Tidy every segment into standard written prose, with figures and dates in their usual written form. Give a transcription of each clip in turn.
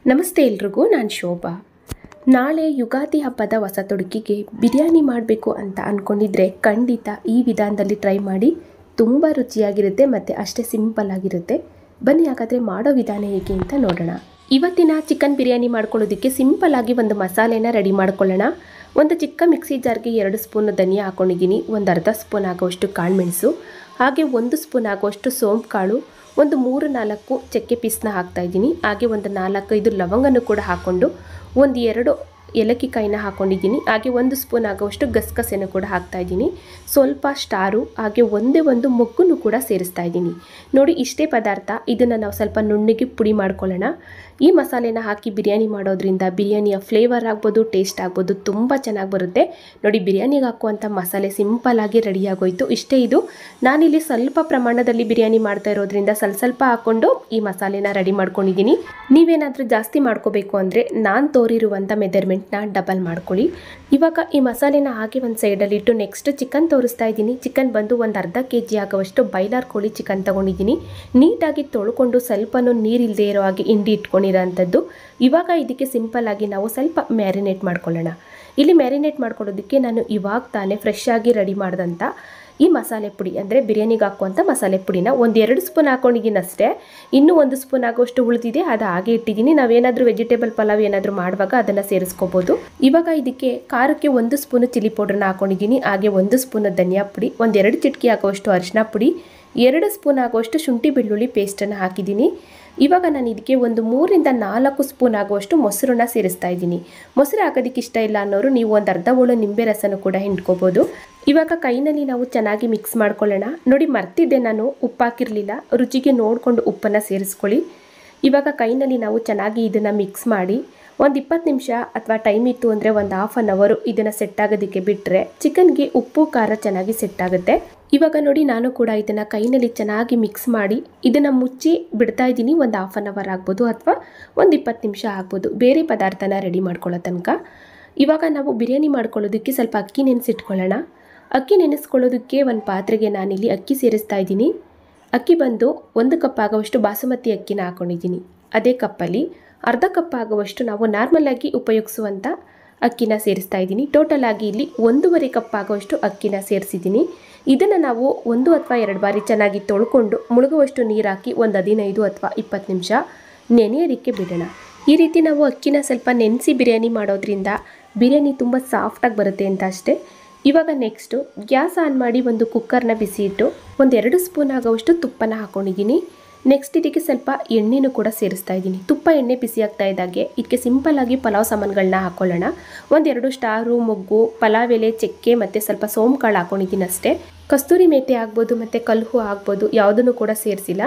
ನಮಸ್ತೆ ಎಲ್ರಿಗೂ, ನಾನು ಶೋಭಾ. ನಾಳೆ ಯುಗಾದಿ ಹಬ್ಬದ ಹೊಸ ತೊಡಕಿಗೆ ಬಿರಿಯಾನಿ ಮಾಡಬೇಕು ಅಂತ ಅಂದ್ಕೊಂಡಿದ್ರೆ ಖಂಡಿತ ಈ ವಿಧಾನದಲ್ಲಿ ಟ್ರೈ ಮಾಡಿ. ತುಂಬ ರುಚಿಯಾಗಿರುತ್ತೆ ಮತ್ತು ಅಷ್ಟೇ ಸಿಂಪಲ್ ಆಗಿರುತ್ತೆ. ಬನ್ನಿ ಹಾಗಾದರೆ ಮಾಡೋ ವಿಧಾನ ಹೇಗೆ ಅಂತ ನೋಡೋಣ. ಇವತ್ತಿನ ಚಿಕನ್ ಬಿರಿಯಾನಿ ಮಾಡ್ಕೊಳ್ಳೋದಕ್ಕೆ ಸಿಂಪಲ್ಲಾಗಿ ಒಂದು ಮಸಾಲೆನ ರೆಡಿ ಮಾಡ್ಕೊಳ್ಳೋಣ. ಒಂದು ಚಿಕ್ಕ ಮಿಕ್ಸಿ ಜಾರ್ಗೆ 2 ಸ್ಪೂನ್ ಧನಿಯಾ ಹಾಕ್ಕೊಂಡಿದ್ದೀನಿ, ಒಂದು ಅರ್ಧ ಸ್ಪೂನ್ ಆಗುವಷ್ಟು ಕಾಳುಮೆಣಸು, ಹಾಗೆ 1 ಸ್ಪೂನ್ ಆಗುವಷ್ಟು ಸೋಂಪು ಕಾಳು, ಒಂದು 3-4 ಚಕ್ಕೆ ಪೀಸ್ನ ಹಾಕ್ತಾಯಿದ್ದೀನಿ, ಹಾಗೆ ಒಂದು 4-5 ಲವಂಗನೂ ಕೂಡ ಹಾಕ್ಕೊಂಡು ಒಂದು 2 ಏಲಕ್ಕಿಕಾಯಿನ ಹಾಕ್ಕೊಂಡಿದ್ದೀನಿ, ಹಾಗೆ 1 ಸ್ಪೂನ್ ಆಗುವಷ್ಟು ಗಸಗಸೆನೂ ಕೂಡ ಹಾಕ್ತಾಯಿದ್ದೀನಿ, ಸ್ವಲ್ಪ ಸ್ಟಾರು, ಹಾಗೆ ಒಂದು ಮೊಗ್ಗನ್ನು ಕೂಡ ಸೇರಿಸ್ತಾ ಇದ್ದೀನಿ. ನೋಡಿ, ಇಷ್ಟೇ ಪದಾರ್ಥ. ಇದನ್ನು ನಾವು ಸ್ವಲ್ಪ ನುಣ್ಣಗೆ ಪುಡಿ ಮಾಡ್ಕೊಳ್ಳೋಣ. ಈ ಮಸಾಲೆನ ಹಾಕಿ ಬಿರಿಯಾನಿ ಮಾಡೋದ್ರಿಂದ ಬಿರಿಯಾನಿಯ ಫ್ಲೇವರ್ ಆಗ್ಬೋದು, ಟೇಸ್ಟ್ ಆಗ್ಬೋದು, ತುಂಬ ಚೆನ್ನಾಗಿ ಬರುತ್ತೆ. ನೋಡಿ, ಬಿರಿಯಾನಿಗೆ ಹಾಕುವಂಥ ಮಸಾಲೆ ಸಿಂಪಲ್ಲಾಗಿ ರೆಡಿಯಾಗೋಯ್ತು. ಇಷ್ಟೇ ಇದು. ನಾನಿಲ್ಲಿ ಸ್ವಲ್ಪ ಪ್ರಮಾಣದಲ್ಲಿ ಬಿರಿಯಾನಿ ಮಾಡ್ತಾ ಇರೋದ್ರಿಂದ ಸ್ವಲ್ಪ ಹಾಕ್ಕೊಂಡು ಈ ಮಸಾಲೆನ ರೆಡಿ ಮಾಡ್ಕೊಂಡಿದ್ದೀನಿ. ನೀವೇನಾದರೂ ಜಾಸ್ತಿ ಮಾಡ್ಕೋಬೇಕು ಅಂದರೆ ನಾನು ತೋರಿರುವಂಥ ಮೆಜರ್ಮೆಂಟ್ನ ಡಬಲ್ ಮಾಡ್ಕೊಳ್ಳಿ. ಇವಾಗ ಈ ಮಸಾಲೆನ ಹಾಕಿ ಒಂದು ಸೈಡಲ್ಲಿ ಇಟ್ಟು ನೆಕ್ಸ್ಟ್ ಚಿಕನ್ ತೋರಿಸ್ತಾ ಇದ್ದೀನಿ. ಚಿಕನ್ ಬಂದು ಒಂದು ಅರ್ಧ kg ಆಗುವಷ್ಟು ಬಾಯ್ಲರ್ ಕೋಳಿ ಚಿಕನ್ ತೊಗೊಂಡಿದ್ದೀನಿ. ನೀಟಾಗಿ ತೊಳ್ಕೊಂಡು ಸ್ವಲ್ಪನೂ ನೀರಿಲ್ಲದೆ ಇರೋ ಹಾಗೆ ಹಿಂಡಿ ಇಟ್ಕೊಂಡಿರೋಂಥದ್ದು. ಇವಾಗ ಇದಕ್ಕೆ ಸಿಂಪಲ್ಲಾಗಿ ನಾವು ಸ್ವಲ್ಪ ಮ್ಯಾರಿನೇಟ್ ಮಾಡ್ಕೊಳ್ಳೋಣ. ಇಲ್ಲಿ ಮ್ಯಾರಿನೇಟ್ ಮಾಡ್ಕೊಳ್ಳೋದಕ್ಕೆ ನಾನು ಇವಾಗ ತಾನೇ ಫ್ರೆಶ್ ಆಗಿ ರೆಡಿ ಮಾಡಿದಂಥ ಈ ಮಸಾಲೆ ಪುಡಿ, ಅಂದರೆ ಬಿರಿಯಾನಿಗೆ ಹಾಕುವಂಥ ಮಸಾಲೆ ಪುಡಿನ ಒಂದು 2 ಸ್ಪೂನ್ ಹಾಕ್ಕೊಂಡಿದ್ದೀನಿ ಅಷ್ಟೇ. ಇನ್ನೂ 1 ಸ್ಪೂನ್ ಆಗೋಷ್ಟು ಉಳಿದಿದೆ, ಅದು ಹಾಗೆ ಇಟ್ಟಿದ್ದೀನಿ. ನಾವೇನಾದರೂ ವೆಜಿಟೇಬಲ್ ಪಲಾವ್ ಏನಾದರೂ ಮಾಡುವಾಗ ಅದನ್ನು ಸೇರಿಸ್ಕೋಬೋದು. ಇವಾಗ ಇದಕ್ಕೆ ಖಾರಕ್ಕೆ 1 ಸ್ಪೂನು ಚಿಲ್ಲಿ ಪೌಡ್ರನ್ನ ಹಾಕ್ಕೊಂಡಿದ್ದೀನಿ, ಹಾಗೆ 1 ಸ್ಪೂನು ಧನಿಯಾ ಪುಡಿ, ಒಂದು 2 ಚಿಟಿಕೆ ಆಗುವಷ್ಟು ಅರಿಶಿನ ಪುಡಿ, 2 ಸ್ಪೂನ್ ಆಗುವಷ್ಟು ಶುಂಠಿ ಬೆಳ್ಳುಳ್ಳಿ ಪೇಸ್ಟನ್ನು ಹಾಕಿದ್ದೀನಿ. ಇವಾಗ ನಾನು ಇದಕ್ಕೆ ಒಂದು 3-4 ಸ್ಪೂನ್ ಆಗುವಷ್ಟು ಮೊಸರನ್ನ ಸೇರಿಸ್ತಾ ಇದ್ದೀನಿ. ಮೊಸರು ಹಾಕೋದಕ್ಕೆ ಇಷ್ಟ ಇಲ್ಲ ಅನ್ನೋರು ನೀವು ಒಂದು ಅರ್ಧ ಹೋಳು ನಿಂಬೆ ರಸನೂ ಕೂಡ ಹಿಂಡ್ಕೋಬೋದು. ಇವಾಗ ಕೈನಲ್ಲಿ ನಾವು ಚೆನ್ನಾಗಿ ಮಿಕ್ಸ್ ಮಾಡ್ಕೊಳ್ಳೋಣ. ನೋಡಿ, ಮರ್ತಿದ್ದೆ, ನಾನು ಉಪ್ಪು ಹಾಕಿರಲಿಲ್ಲ. ರುಚಿಗೆ ನೋಡಿಕೊಂಡು ಉಪ್ಪನ್ನು ಸೇರಿಸ್ಕೊಳ್ಳಿ. ಇವಾಗ ಕೈನಲ್ಲಿ ನಾವು ಚೆನ್ನಾಗಿ ಇದನ್ನು ಮಿಕ್ಸ್ ಮಾಡಿ ಒಂದು 20 ನಿಮಿಷ ಅಥವಾ ಟೈಮ್ ಇತ್ತು ಅಂದರೆ ಒಂದು ಹಾಫ್ ಆನ್ ಅವರ್ ಇದನ್ನು ಸೆಟ್ ಆಗೋದಕ್ಕೆ ಬಿಟ್ಟರೆ ಚಿಕನ್ಗೆ ಉಪ್ಪು ಖಾರ ಚೆನ್ನಾಗಿ ಸೆಟ್ ಆಗುತ್ತೆ. ಇವಾಗ ನೋಡಿ, ನಾನು ಕೂಡ ಇದನ್ನು ಕೈನಲ್ಲಿ ಚೆನ್ನಾಗಿ ಮಿಕ್ಸ್ ಮಾಡಿ ಇದನ್ನು ಮುಚ್ಚಿ ಬಿಡ್ತಾ ಇದ್ದೀನಿ. ಒಂದು ಹಾಫ್ ಆನ್ ಅವರ್ ಆಗ್ಬೋದು ಅಥವಾ ಒಂದು 20 ನಿಮಿಷ ಆಗ್ಬೋದು, ಬೇರೆ ಪದಾರ್ಥನ ರೆಡಿ ಮಾಡ್ಕೊಳ್ಳೋ ತನಕ. ಇವಾಗ ನಾವು ಬಿರಿಯಾನಿ ಮಾಡ್ಕೊಳ್ಳೋದಕ್ಕೆ ಸ್ವಲ್ಪ ಅಕ್ಕಿ ನೆನೆಸಿಟ್ಕೊಳ್ಳೋಣ. ಅಕ್ಕಿ ನೆನೆಸ್ಕೊಳ್ಳೋದಕ್ಕೆ ಒಂದು ಪಾತ್ರೆಗೆ ನಾನಿಲ್ಲಿ ಅಕ್ಕಿ ಸೇರಿಸ್ತಾ ಇದ್ದೀನಿ. ಅಕ್ಕಿ ಬಂದು 1 ಕಪ್ ಆಗುವಷ್ಟು ಬಾಸುಮತಿ ಅಕ್ಕಿನ ಹಾಕ್ಕೊಂಡಿದ್ದೀನಿ. ಅದೇ ಕಪ್ಪಲ್ಲಿ ಅರ್ಧ ಕಪ್ ಆಗುವಷ್ಟು ನಾವು ನಾರ್ಮಲಾಗಿ ಉಪಯೋಗಿಸುವಂಥ ಅಕ್ಕಿನ ಸೇರಿಸ್ತಾ ಇದ್ದೀನಿ. ಟೋಟಲ್ ಆಗಿ ಇಲ್ಲಿ 1.5 ಕಪ್ ಆಗುವಷ್ಟು ಅಕ್ಕಿನ ಸೇರಿಸಿದ್ದೀನಿ. ಇದನ್ನು ನಾವು 1 ಅಥವಾ 2 ಬಾರಿ ಚೆನ್ನಾಗಿ ತೊಳ್ಕೊಂಡು ಮುಳುಗುವಷ್ಟು ನೀರು ಹಾಕಿ ಒಂದು 15 ಅಥವಾ 20 ನಿಮಿಷ ನೆನೆಯೋದಕ್ಕೆ ಬಿಡೋಣ. ಈ ರೀತಿ ನಾವು ಅಕ್ಕಿನ ಸ್ವಲ್ಪ ನೆನೆಸಿ ಬಿರಿಯಾನಿ ಮಾಡೋದ್ರಿಂದ ಬಿರಿಯಾನಿ ತುಂಬ ಸಾಫ್ಟಾಗಿ ಬರುತ್ತೆ ಅಂತ ಅಷ್ಟೇ. ಇವಾಗ ನೆಕ್ಸ್ಟು ಗ್ಯಾಸ್ ಆನ್ ಮಾಡಿ ಒಂದು ಕುಕ್ಕರ್ನ ಬಿಸಿ ಇಟ್ಟು ಒಂದು 2 ಸ್ಪೂನ್ ಆಗುವಷ್ಟು ತುಪ್ಪನ ಹಾಕ್ಕೊಂಡಿದ್ದೀನಿ. ನೆಕ್ಸ್ಟ್ ಇದಕ್ಕೆ ಸ್ವಲ್ಪ ಎಣ್ಣೆನೂ ಕೂಡ ಸೇರಿಸ್ತಾ ಇದ್ದೀನಿ. ತುಪ್ಪ ಎಣ್ಣೆ ಬಿಸಿ ಆಗ್ತಾ ಇದ್ದಾಗೆ ಇದಕ್ಕೆ ಸಿಂಪಲ್ಲಾಗಿ ಪಲಾವ್ ಸಾಮಾನುಗಳನ್ನ ಹಾಕ್ಕೊಳ್ಳೋಣ. 1-2 ಸ್ಟಾರು, ಮೊಗ್ಗು, ಪಲಾವ್ ಎಲೆ, ಚಕ್ಕೆ ಮತ್ತು ಸ್ವಲ್ಪ ಸೋಂಪು ಕಾಳು ಹಾಕ್ಕೊಂಡಿದ್ದೀನಿ ಅಷ್ಟೇ. ಕಸ್ತೂರಿ ಮೇಥಿ ಆಗ್ಬೋದು ಮತ್ತು ಕಲ್ಹು ಆಗ್ಬೋದು, ಯಾವುದನ್ನು ಕೂಡ ಸೇರಿಸಿಲ್ಲ.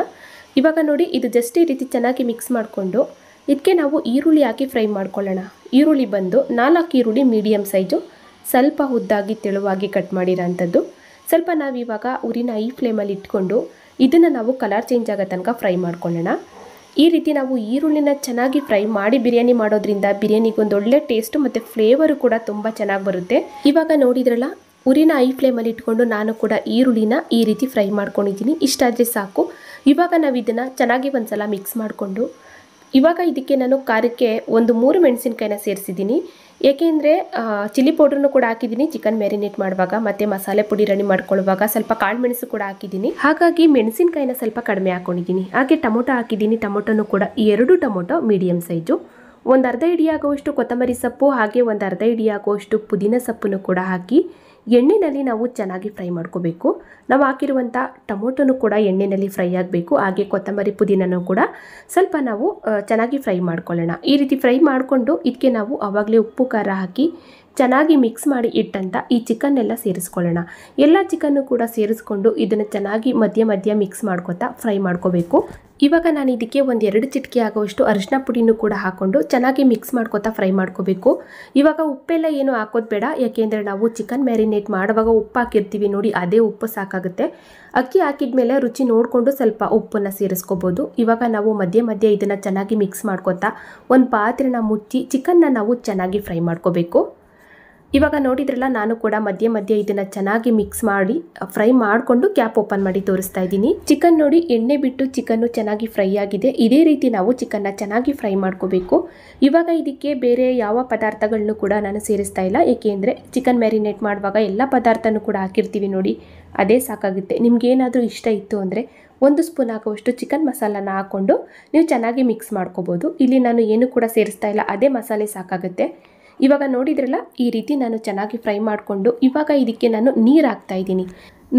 ಇವಾಗ ನೋಡಿ, ಇದು ಜಸ್ಟ್ ಈ ರೀತಿ ಚೆನ್ನಾಗಿ ಮಿಕ್ಸ್ ಮಾಡಿಕೊಂಡು ಇದಕ್ಕೆ ನಾವು ಈರುಳ್ಳಿ ಹಾಕಿ ಫ್ರೈ ಮಾಡ್ಕೊಳ್ಳೋಣ. ಈರುಳ್ಳಿ ಬಂದು 4 ಈರುಳ್ಳಿ ಮೀಡಿಯಮ್ ಸೈಜು, ಸ್ವಲ್ಪ ಉದ್ದಾಗಿ ತೆಳುವಾಗಿ ಕಟ್ ಮಾಡಿರೋಂಥದ್ದು. ಸ್ವಲ್ಪ ನಾವಿವಾಗ ಉರಿನ ಐ ಫ್ಲೇಮಲ್ಲಿ ಇಟ್ಕೊಂಡು ಇದನ್ನು ನಾವು ಕಲರ್ ಚೇಂಜ್ ಆಗೋ ತನಕ ಫ್ರೈ ಮಾಡ್ಕೊಳ್ಳೋಣ. ಈ ರೀತಿ ನಾವು ಈರುಳ್ಳಿನ ಚೆನ್ನಾಗಿ ಫ್ರೈ ಮಾಡಿ ಬಿರಿಯಾನಿ ಮಾಡೋದ್ರಿಂದ ಬಿರಿಯಾನಿಗೆ ಒಂದು ಒಳ್ಳೆ ಟೇಸ್ಟು ಮತ್ತು ಫ್ಲೇವರು ಕೂಡ ತುಂಬ ಚೆನ್ನಾಗಿ ಬರುತ್ತೆ. ಇವಾಗ ನೋಡಿದ್ರಲ್ಲ, ಉರಿನ ಐ ಫ್ಲೇಮಲ್ಲಿ ಇಟ್ಕೊಂಡು ನಾನು ಕೂಡ ಈರುಳ್ಳಿನ ಈ ರೀತಿ ಫ್ರೈ ಮಾಡ್ಕೊಂಡಿದ್ದೀನಿ. ಇಷ್ಟಾದರೆ ಸಾಕು. ಇವಾಗ ನಾವು ಇದನ್ನು ಚೆನ್ನಾಗಿ ಒಂದು ಸಲ ಮಿಕ್ಸ್ ಮಾಡಿಕೊಂಡು ಇವಾಗ ಇದಕ್ಕೆ ನಾನು ಖಾರಕ್ಕೆ ಒಂದು 3 ಮೆಣಸಿನ್ಕಾಯಿನ ಸೇರಿಸಿದ್ದೀನಿ. ಏಕೆಂದರೆ ಚಿಲ್ಲಿ ಪೌಡ್ರನ್ನು ಕೂಡ ಹಾಕಿದ್ದೀನಿ ಚಿಕನ್ ಮ್ಯಾರಿನೇಟ್ ಮಾಡುವಾಗ, ಮತ್ತು ಮಸಾಲೆ ಪುಡಿ ರೆಡಿ ಮಾಡ್ಕೊಳ್ಳುವಾಗ ಸ್ವಲ್ಪ ಕಾಳು ಮೆಣಸು ಕೂಡ ಹಾಕಿದ್ದೀನಿ. ಹಾಗಾಗಿ ಮೆಣಸಿನ್ಕಾಯಿನ ಸ್ವಲ್ಪ ಕಡಿಮೆ ಹಾಕ್ಕೊಂಡಿದ್ದೀನಿ. ಹಾಗೆ ಟೊಮೊಟೊ ಹಾಕಿದ್ದೀನಿ. ಟೊಮೊಟೊನೂ ಕೂಡ 2 ಟೊಮೊಟೊ ಮೀಡಿಯಮ್ ಸೈಜು, ಒಂದು ಅರ್ಧ ಹಿಡಿ ಆಗುವಷ್ಟು ಕೊತ್ತಂಬರಿ ಸೊಪ್ಪು, ಹಾಗೆ ಒಂದು ಅರ್ಧ ಹಿಡಿ ಆಗುವಷ್ಟು ಪುದೀನ ಸೊಪ್ಪನ್ನು ಕೂಡ ಹಾಕಿ ಎಣ್ಣೆಯಲ್ಲಿ ನಾವು ಚೆನ್ನಾಗಿ ಫ್ರೈ ಮಾಡ್ಕೋಬೇಕು. ನಾವು ಹಾಕಿರುವಂಥ ಟೊಮೊಟೊನೂ ಕೂಡ ಎಣ್ಣೆಯಲ್ಲಿ ಫ್ರೈ ಆಗಬೇಕು. ಹಾಗೆ ಕೊತ್ತಂಬರಿ ಪುದೀನೂ ಕೂಡ ಸ್ವಲ್ಪ ನಾವು ಚೆನ್ನಾಗಿ ಫ್ರೈ ಮಾಡ್ಕೊಳ್ಳೋಣ. ಈ ರೀತಿ ಫ್ರೈ ಮಾಡಿಕೊಂಡು ಇದಕ್ಕೆ ನಾವು ಆವಾಗಲೇ ಉಪ್ಪು ಖಾರ ಹಾಕಿ ಚೆನ್ನಾಗಿ ಮಿಕ್ಸ್ ಮಾಡಿ ಇಟ್ಟಂಥ ಈ ಚಿಕನ್ನೆಲ್ಲ ಸೇರಿಸ್ಕೊಳ್ಳೋಣ. ಎಲ್ಲ ಚಿಕನ್ನು ಕೂಡ ಸೇರಿಸ್ಕೊಂಡು ಇದನ್ನು ಚೆನ್ನಾಗಿ ಮಧ್ಯ ಮಿಕ್ಸ್ ಮಾಡ್ಕೊತಾ ಫ್ರೈ ಮಾಡ್ಕೋಬೇಕು. ಇವಾಗ ನಾನು ಇದಕ್ಕೆ ಒಂದು 2 ಚಿಟಿಕೆ ಆಗುವಷ್ಟು ಅರಿಶಿನ ಪುಡಿನೂ ಕೂಡ ಹಾಕ್ಕೊಂಡು ಚೆನ್ನಾಗಿ ಮಿಕ್ಸ್ ಮಾಡ್ಕೊತಾ ಫ್ರೈ ಮಾಡ್ಕೋಬೇಕು. ಇವಾಗ ಉಪ್ಪೆಲ್ಲ ಏನು ಹಾಕೋದು ಬೇಡ, ಯಾಕೆಂದರೆ ನಾವು ಚಿಕನ್ ಮ್ಯಾರಿನೇಟ್ ಮಾಡುವಾಗ ಉಪ್ಪು ಹಾಕಿರ್ತೀವಿ ನೋಡಿ, ಅದೇ ಉಪ್ಪು ಸಾಕಾಗುತ್ತೆ. ಅಕ್ಕಿ ಹಾಕಿದ ಮೇಲೆ ರುಚಿ ನೋಡಿಕೊಂಡು ಸ್ವಲ್ಪ ಉಪ್ಪನ್ನು ಸೇರಿಸ್ಕೋಬೋದು. ಇವಾಗ ನಾವು ಮಧ್ಯ ಇದನ್ನು ಚೆನ್ನಾಗಿ ಮಿಕ್ಸ್ ಮಾಡ್ಕೊತಾ ಒಂದು ಪಾತ್ರೆನ ಮುಚ್ಚಿ ಚಿಕನ್ನ ನಾವು ಚೆನ್ನಾಗಿ ಫ್ರೈ ಮಾಡ್ಕೋಬೇಕು. ಇವಾಗ ನೋಡಿದ್ರಲ್ಲ, ನಾನು ಕೂಡ ಮಧ್ಯೆ ಮಧ್ಯೆ ಇದನ್ನು ಚೆನ್ನಾಗಿ ಮಿಕ್ಸ್ ಮಾಡಿ ಫ್ರೈ ಮಾಡಿಕೊಂಡು ಕ್ಯಾಪ್ ಓಪನ್ ಮಾಡಿ ತೋರಿಸ್ತಾ ಇದ್ದೀನಿ. ಚಿಕನ್ ನೋಡಿ, ಎಣ್ಣೆ ಬಿಟ್ಟು ಚಿಕನ್ನು ಚೆನ್ನಾಗಿ ಫ್ರೈ ಆಗಿದೆ. ಇದೇ ರೀತಿ ನಾವು ಚಿಕನ್ನ ಚೆನ್ನಾಗಿ ಫ್ರೈ ಮಾಡ್ಕೋಬೇಕು. ಇವಾಗ ಇದಕ್ಕೆ ಬೇರೆ ಯಾವ ಪದಾರ್ಥಗಳನ್ನು ಕೂಡ ನಾನು ಸೇರಿಸ್ತಾ ಇಲ್ಲ, ಏಕೆಂದರೆ ಚಿಕನ್ ಮ್ಯಾರಿನೇಟ್ ಮಾಡುವಾಗ ಎಲ್ಲ ಪದಾರ್ಥನೂ ಕೂಡ ಹಾಕಿರ್ತೀವಿ ನೋಡಿ, ಅದೇ ಸಾಕಾಗುತ್ತೆ. ನಿಮ್ಗೇನಾದರೂ ಇಷ್ಟ ಇತ್ತು ಅಂದರೆ 1 ಸ್ಪೂನ್ ಆಗುವಷ್ಟು ಚಿಕನ್ ಮಸಾಲಾನ ಹಾಕ್ಕೊಂಡು ನೀವು ಚೆನ್ನಾಗಿ ಮಿಕ್ಸ್ ಮಾಡ್ಕೋಬೋದು. ಇಲ್ಲಿ ನಾನು ಏನು ಕೂಡ ಸೇರಿಸ್ತಾ ಇಲ್ಲ, ಅದೇ ಮಸಾಲೆ ಸಾಕಾಗುತ್ತೆ. ಇವಾಗ ನೋಡಿದ್ರಲ್ಲ, ಈ ರೀತಿ ನಾನು ಚೆನ್ನಾಗಿ ಫ್ರೈ ಮಾಡಿಕೊಂಡು ಇವಾಗ ಇದಕ್ಕೆ ನಾನು ನೀರು ಹಾಕ್ತಾ ಇದ್ದೀನಿ.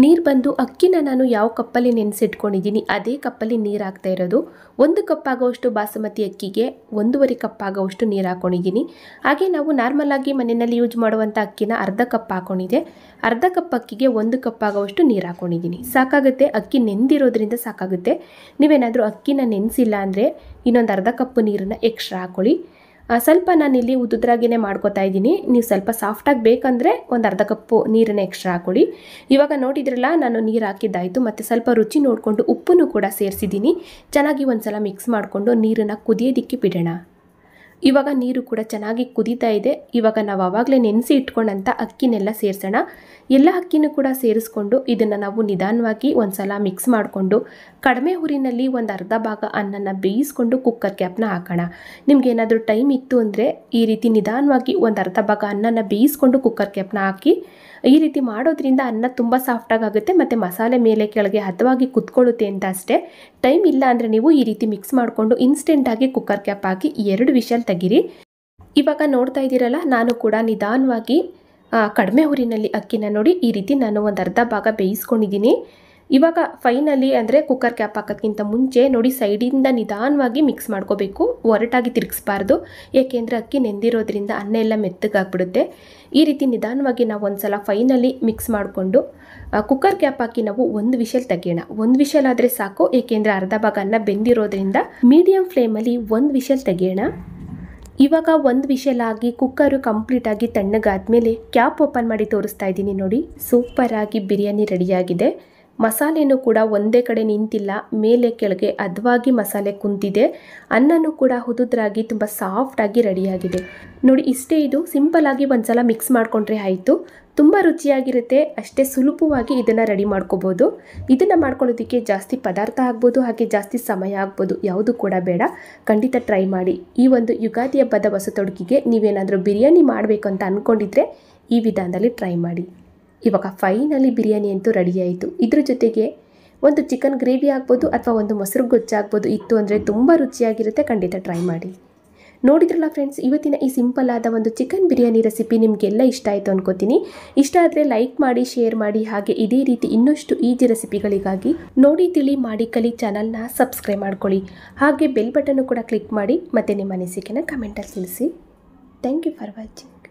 ನೀರು ಬಂದು ಅಕ್ಕಿನ ನಾನು ಯಾವ ಕಪ್ಪಲ್ಲಿ ನೆನೆಸಿಟ್ಕೊಂಡಿದ್ದೀನಿ ಅದೇ ಕಪ್ಪಲ್ಲಿ ನೀರು ಹಾಕ್ತಾ ಇರೋದು. 1 ಕಪ್ ಆಗೋವಷ್ಟು ಬಾಸುಮತಿ ಅಕ್ಕಿಗೆ 1.5 ಕಪ್ ಆಗೋವಷ್ಟು ನೀರು ಹಾಕ್ಕೊಂಡಿದ್ದೀನಿ. ಹಾಗೆ ನಾವು ನಾರ್ಮಲಾಗಿ ಮನೆಯಲ್ಲಿ ಯೂಸ್ ಮಾಡುವಂಥ ಅಕ್ಕಿನ ಅರ್ಧ ಕಪ್ ಹಾಕ್ಕೊಂಡಿದ್ದೆ. ಅರ್ಧ ಕಪ್ ಅಕ್ಕಿಗೆ 1 ಕಪ್ ಆಗೋವಷ್ಟು ನೀರು ಹಾಕ್ಕೊಂಡಿದ್ದೀನಿ. ಸಾಕಾಗುತ್ತೆ, ಅಕ್ಕಿ ನೆಂದಿರೋದ್ರಿಂದ ಸಾಕಾಗುತ್ತೆ. ನೀವೇನಾದರೂ ಅಕ್ಕಿನ ನೆನೆಸಿಲ್ಲ ಅಂದರೆ ಇನ್ನೊಂದು ಅರ್ಧ ಕಪ್ ನೀರನ್ನು ಎಕ್ಸ್ಟ್ರಾ ಹಾಕ್ಕೊಳ್ಳಿ. ಸ್ವಲ್ಪ ನಾನಿಲ್ಲಿ ಉದ್ದುದ್ರಾಗೇ ಮಾಡ್ಕೋತಾ ಇದ್ದೀನಿ. ನೀವು ಸ್ವಲ್ಪ ಸಾಫ್ಟಾಗಿ ಬೇಕಂದರೆ ಒಂದು ಅರ್ಧ ಕಪ್ಪು ನೀರನ್ನು ಎಕ್ಸ್ಟ್ರಾ ಹಾಕ್ಕೊಳ್ಳಿ. ಇವಾಗ ನೋಡಿದ್ರಲ್ಲ, ನಾನು ನೀರು ಹಾಕಿದ್ದಾಯಿತು. ಮತ್ತು ಸ್ವಲ್ಪ ರುಚಿ ನೋಡಿಕೊಂಡು ಉಪ್ಪನ್ನು ಕೂಡ ಸೇರಿಸಿದ್ದೀನಿ. ಚೆನ್ನಾಗಿ ಒಂದು ಸಲ ಮಿಕ್ಸ್ ಮಾಡಿಕೊಂಡು ನೀರನ್ನು ಕುದಿಯೋದಕ್ಕೆ ಬಿಡೋಣ. ಇವಾಗ ನೀರು ಕೂಡ ಚೆನ್ನಾಗಿ ಕುದೀತಾ ಇದೆ. ಇವಾಗ ನಾವು ಆವಾಗಲೇ ನೆನೆಸಿ ಇಟ್ಕೊಂಡಂಥ ಅಕ್ಕಿನೆಲ್ಲ ಸೇರಿಸೋಣ. ಎಲ್ಲ ಅಕ್ಕಿನೂ ಕೂಡ ಸೇರಿಸ್ಕೊಂಡು ಇದನ್ನು ನಾವು ನಿಧಾನವಾಗಿ ಒಂದು ಸಲ ಮಿಕ್ಸ್ ಮಾಡಿಕೊಂಡು ಕಡಿಮೆ ಹುರಿನಲ್ಲಿ ಒಂದು ಅರ್ಧ ಭಾಗ ಅನ್ನನ ಬೇಯಿಸ್ಕೊಂಡು ಕುಕ್ಕರ್ ಕ್ಯಾಪ್ನ ಹಾಕೋಣ. ನಿಮ್ಗೇನಾದರೂ ಟೈಮ್ ಇತ್ತು ಅಂದರೆ ಈ ರೀತಿ ನಿಧಾನವಾಗಿ ಒಂದು ಅರ್ಧ ಭಾಗ ಅನ್ನನ ಬೇಯಿಸ್ಕೊಂಡು ಕುಕ್ಕರ್ ಕ್ಯಾಪ್ನ ಹಾಕಿ. ಈ ರೀತಿ ಮಾಡೋದ್ರಿಂದ ಅನ್ನ ತುಂಬ ಸಾಫ್ಟಾಗಿ ಆಗುತ್ತೆ ಮತ್ತು ಮಸಾಲೆ ಮೇಲೆ ಕೆಳಗೆ ಹದವಾಗಿ ಕುತ್ಕೊಳ್ಳುತ್ತೆ ಅಂತ ಅಷ್ಟೇ. ಟೈಮ್ ಇಲ್ಲ ಅಂದರೆ ನೀವು ಈ ರೀತಿ ಮಿಕ್ಸ್ ಮಾಡಿಕೊಂಡು ಇನ್ಸ್ಟೆಂಟಾಗಿ ಕುಕ್ಕರ್ ಕ್ಯಾಪ್ ಹಾಕಿ 2 ವಿಷಲ್ ತೆಗೀರಿ. ಇವಾಗ ನೋಡ್ತಾ ಇದ್ದೀರಲ್ಲ, ನಾನು ಕೂಡ ನಿಧಾನವಾಗಿ ಕಡಿಮೆ ಹುರಿನಲ್ಲಿ ಅಕ್ಕಿನ ನೋಡಿ ಈ ರೀತಿ ನಾನು ಒಂದು ಅರ್ಧ ಭಾಗ ಬೇಯಿಸ್ಕೊಂಡಿದ್ದೀನಿ. ಇವಾಗ ಫೈನಲಿ ಅಂದರೆ ಕುಕ್ಕರ್ ಕ್ಯಾಪ್ ಹಾಕೋಕ್ಕಿಂತ ಮುಂಚೆ ನೋಡಿ ಸೈಡಿಂದ ನಿಧಾನವಾಗಿ ಮಿಕ್ಸ್ ಮಾಡ್ಕೋಬೇಕು, ಒರಟಾಗಿ ತಿರುಗಿಸ್ಬಾರ್ದು. ಏಕೆಂದರೆ ಅಕ್ಕಿ ನೆಂದಿರೋದ್ರಿಂದ ಅನ್ನ ಎಲ್ಲ ಮೆತ್ತಗಾಗ್ಬಿಡುತ್ತೆ. ಈ ರೀತಿ ನಿಧಾನವಾಗಿ ನಾವು ಒಂದು ಸಲ ಫೈನಲಿ ಮಿಕ್ಸ್ ಮಾಡಿಕೊಂಡು ಕುಕ್ಕರ್ ಕ್ಯಾಪ್ ಹಾಕಿ ನಾವು 1 ವಿಷಲ್ ತೆಗೆಯೋಣ. 1 ವಿಷಲ್ ಆದರೆ ಸಾಕು, ಏಕೆಂದರೆ ಅರ್ಧ ಭಾಗ ಅನ್ನ ಬೆಂದಿರೋದ್ರಿಂದ. ಮೀಡಿಯಂ ಫ್ಲೇಮಲ್ಲಿ 1 ವಿಷಲ್ ತೆಗೆಯೋಣ. ಇವಾಗ 1 ವಿಷಲ್ ಆಗಿ ಕುಕ್ಕರು ಕಂಪ್ಲೀಟಾಗಿ ತಣ್ಣಗಾದ್ಮೇಲೆ ಕ್ಯಾಪ್ ಓಪನ್ ಮಾಡಿ ತೋರಿಸ್ತಾ ಇದ್ದೀನಿ ನೋಡಿ. ಸೂಪರಾಗಿ ಬಿರಿಯಾನಿ ರೆಡಿಯಾಗಿದೆ. ಮಸಾಲೆನೂ ಕೂಡ ಒಂದೇ ಕಡೆ ನಿಂತಿಲ್ಲ, ಮೇಲೆ ಕೆಳಗೆ ಹದವಾಗಿ ಮಸಾಲೆ ಕುಂತಿದೆ. ಅನ್ನನೂ ಕೂಡ ಉದುದ್ರಾಗಿ ತುಂಬ ಸಾಫ್ಟಾಗಿ ರೆಡಿಯಾಗಿದೆ ನೋಡಿ. ಇಷ್ಟೇ, ಇದು ಸಿಂಪಲ್ಲಾಗಿ ಒಂದು ಸಲ ಮಿಕ್ಸ್ ಮಾಡಿಕೊಂಡ್ರೆ ಆಯಿತು. ತುಂಬ ರುಚಿಯಾಗಿರುತ್ತೆ. ಅಷ್ಟೇ ಸುಲಭವಾಗಿ ಇದನ್ನು ರೆಡಿ ಮಾಡ್ಕೋಬೋದು. ಇದನ್ನು ಮಾಡ್ಕೊಳ್ಳೋದಕ್ಕೆ ಜಾಸ್ತಿ ಪದಾರ್ಥ ಆಗ್ಬೋದು, ಹಾಗೆ ಜಾಸ್ತಿ ಸಮಯ ಆಗ್ಬೋದು, ಯಾವುದು ಕೂಡ ಬೇಡ. ಖಂಡಿತ ಟ್ರೈ ಮಾಡಿ. ಈ ಒಂದು ಯುಗಾದಿ ಹಬ್ಬದ ಹೊಸತೊಡುಕಿಗೆ ನೀವೇನಾದರೂ ಬಿರಿಯಾನಿ ಮಾಡಬೇಕು ಅಂತ ಅಂದ್ಕೊಂಡಿದ್ರೆ ಈ ವಿಧಾನದಲ್ಲಿ ಟ್ರೈ ಮಾಡಿ. ಇವಾಗ ಫೈನಲಿ ಬಿರಿಯಾನಿ ಅಂತೂ ರೆಡಿ ಆಯಿತು. ಇದ್ರ ಜೊತೆಗೆ ಒಂದು ಚಿಕನ್ ಗ್ರೇವಿ ಆಗ್ಬೋದು ಅಥವಾ ಒಂದು ಮೊಸರು ಗೊಜ್ಜಾಗ್ಬೋದು ಇತ್ತು ಅಂದರೆ ತುಂಬ ರುಚಿಯಾಗಿರುತ್ತೆ. ಖಂಡಿತ ಟ್ರೈ ಮಾಡಿ. ನೋಡಿದ್ರಲ್ಲ ಫ್ರೆಂಡ್ಸ್, ಇವತ್ತಿನ ಈ ಸಿಂಪಲ್ ಆದ ಒಂದು ಚಿಕನ್ ಬಿರಿಯಾನಿ ರೆಸಿಪಿ ನಿಮಗೆಲ್ಲ ಇಷ್ಟ ಆಯಿತು ಅನ್ಕೋತೀನಿ. ಇಷ್ಟ ಆದರೆ ಲೈಕ್ ಮಾಡಿ, ಶೇರ್ ಮಾಡಿ. ಹಾಗೆ ಇದೇ ರೀತಿ ಇನ್ನಷ್ಟು ಈಜಿ ರೆಸಿಪಿಗಳಿಗಾಗಿ ನೋಡಿ ತಿಳಿ ಮಾಡಿ ಕಲಿ ಚಾನಲ್ನ ಸಬ್ಸ್ಕ್ರೈಬ್ ಮಾಡ್ಕೊಳ್ಳಿ. ಹಾಗೆ ಬೆಲ್ ಬಟನ್ನು ಕೂಡ ಕ್ಲಿಕ್ ಮಾಡಿ ಮತ್ತು ನಿಮ್ಮ ಅನಿಸಿಕೆನ ಕಮೆಂಟಲ್ಲಿ ತಿಳಿಸಿ. Thank you for watching.